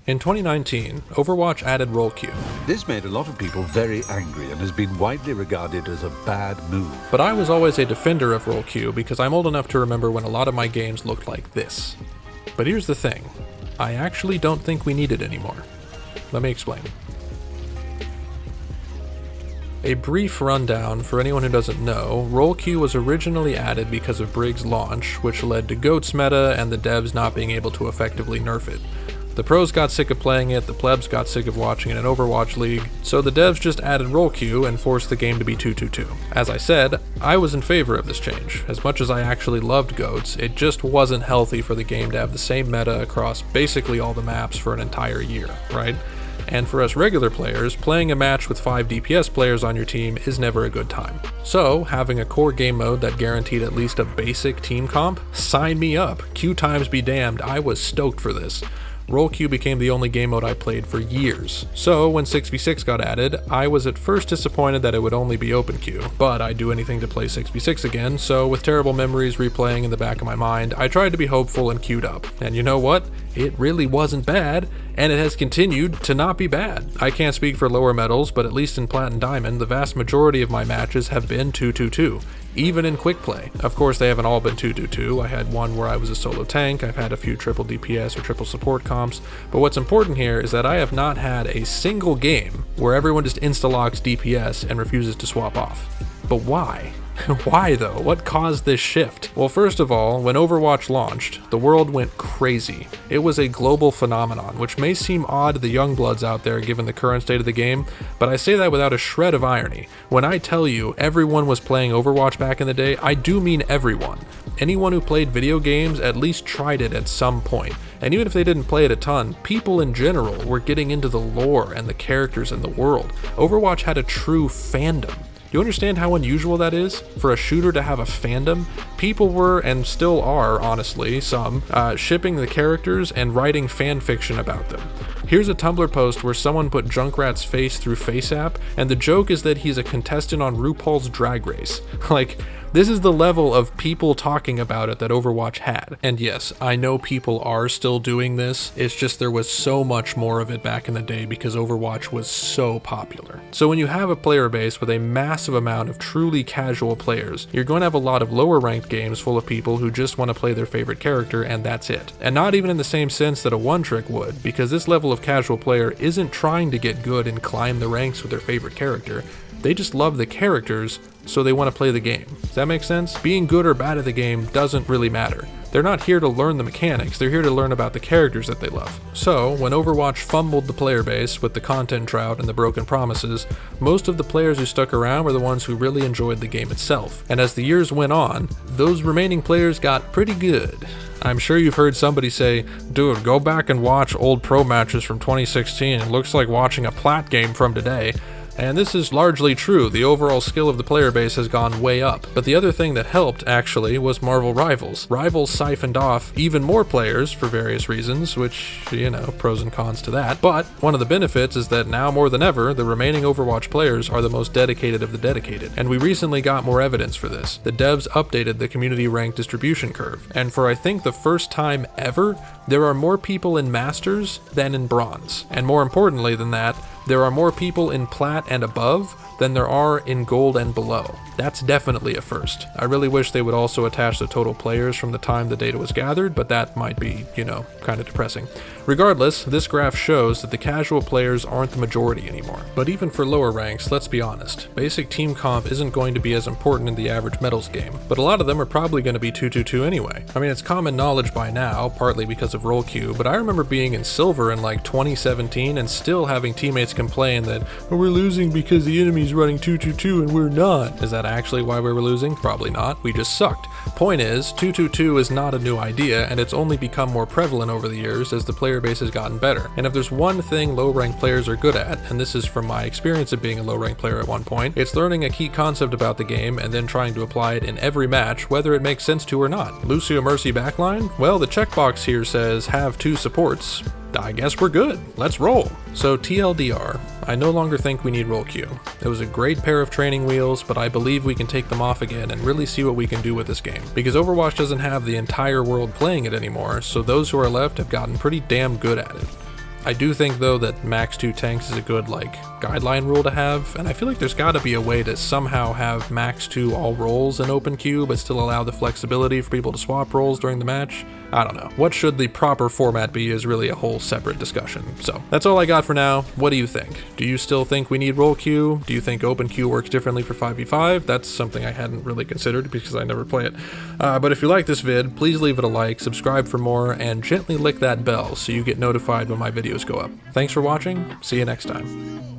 In 2019, Overwatch added roll queue. This made a lot of people very angry and has been widely regarded as a bad move. But I was always a defender of roll queue because I'm old enough to remember when a lot of my games looked like this. But here's the thing, I actually don't think we need it anymore. Let me explain. A brief rundown for anyone who doesn't know, roll queue was originally added because of Brig's launch, which led to GOAT's meta and the devs not being able to effectively nerf it. The pros got sick of playing it, the plebs got sick of watching it in Overwatch League, so the devs just added roll queue and forced the game to be 2-2-2. As I said, I was in favor of this change. As much as I actually loved GOATs, it just wasn't healthy for the game to have the same meta across basically all the maps for an entire year, right? And for us regular players, playing a match with 5 DPS players on your team is never a good time. So, having a core game mode that guaranteed at least a basic team comp? Sign me up! Queue times be damned, I was stoked for this. Roll queue became the only game mode I played for years. So when 6v6 got added, I was at first disappointed that it would only be open queue, but I'd do anything to play 6v6 again, so with terrible memories replaying in the back of my mind, I tried to be hopeful and queued up. And you know what? It really wasn't bad, and it has continued to not be bad. I can't speak for lower metals, but at least in Plat and Diamond, the vast majority of my matches have been 2-2-2. Even in quick play. Of course, they haven't all been 2-2-2. I had one where I was a solo tank, I've had a few triple DPS or triple support comps, but what's important here is that I have not had a single game where everyone just insta-locks DPS and refuses to swap off. But why? Why though? What caused this shift? Well, first of all, when Overwatch launched, the world went crazy. It was a global phenomenon, which may seem odd to the young bloods out there given the current state of the game, but I say that without a shred of irony. When I tell you everyone was playing Overwatch back in the day, I do mean everyone. Anyone who played video games at least tried it at some point. And even if they didn't play it a ton, people in general were getting into the lore and the characters in the world. Overwatch had a true fandom. Do you understand how unusual that is? For a shooter to have a fandom? People were, and still are, honestly, some, shipping the characters and writing fan fiction about them. Here's a Tumblr post where someone put Junkrat's face through FaceApp, and the joke is that he's a contestant on RuPaul's Drag Race. Like, this is the level of people talking about it that Overwatch had. And yes, I know people are still doing this, it's just there was so much more of it back in the day because Overwatch was so popular. So when you have a player base with a massive amount of truly casual players, you're going to have a lot of lower ranked games full of people who just want to play their favorite character and that's it. And not even in the same sense that a one-trick would, because this level of casual player isn't trying to get good and climb the ranks with their favorite character. They just love the characters, so they want to play the game. Does that make sense? Being good or bad at the game doesn't really matter. They're not here to learn the mechanics, they're here to learn about the characters that they love. So, when Overwatch fumbled the player base with the content drought and the broken promises, most of the players who stuck around were the ones who really enjoyed the game itself. And as the years went on, those remaining players got pretty good. I'm sure you've heard somebody say, dude, go back and watch old pro matches from 2016, it looks like watching a Plat game from today. And this is largely true, the overall skill of the player base has gone way up. But the other thing that helped, actually, was Marvel Rivals. Rivals siphoned off even more players for various reasons, which, you know, pros and cons to that. But one of the benefits is that now more than ever, the remaining Overwatch players are the most dedicated of the dedicated. And we recently got more evidence for this. The devs updated the community rank distribution curve. And for I think the first time ever, there are more people in Masters than in Bronze. And more importantly than that, there are more people in Plat and above than there are in Gold and below. That's definitely a first. I really wish they would also attach the total players from the time the data was gathered, but that might be, you know, kind of depressing. Regardless, this graph shows that the casual players aren't the majority anymore. But even for lower ranks, let's be honest, basic team comp isn't going to be as important in the average metals game, but a lot of them are probably going to be 2-2-2 anyway. I mean, it's common knowledge by now, partly because of roll queue, but I remember being in silver in like 2017 and still having teammates complain that, oh, we're losing because the enemy's running 2-2-2 and we're not. Is that actually why we were losing? Probably not. We just sucked. Point is, 2-2-2 is not a new idea, and it's only become more prevalent over the years as the player base has gotten better. And if there's one thing low-ranked players are good at, and this is from my experience of being a low-ranked player at one point, it's learning a key concept about the game and then trying to apply it in every match, whether it makes sense to or not. Lucio Mercy backline? Well, the checkbox here says have 2 supports. I guess we're good. Let's roll. So TLDR, I no longer think we need roll queue. It was a great pair of training wheels, but I believe we can take them off again and really see what we can do with this game. Because Overwatch doesn't have the entire world playing it anymore, so those who are left have gotten pretty damn good at it. I do think though that max 2 tanks is a good like guideline rule to have, and I feel like there's gotta be a way to somehow have max 2 all roles in open queue but still allow the flexibility for people to swap roles during the match. I don't know. What should the proper format be is really a whole separate discussion. So that's all I got for now. What do you think? Do you still think we need role queue? Do you think open queue works differently for 5v5? That's something I hadn't really considered because I never play it. But if you like this vid, please leave it a like, subscribe for more, and gently lick that bell so you get notified when my videos go up. Thanks for watching. See you next time.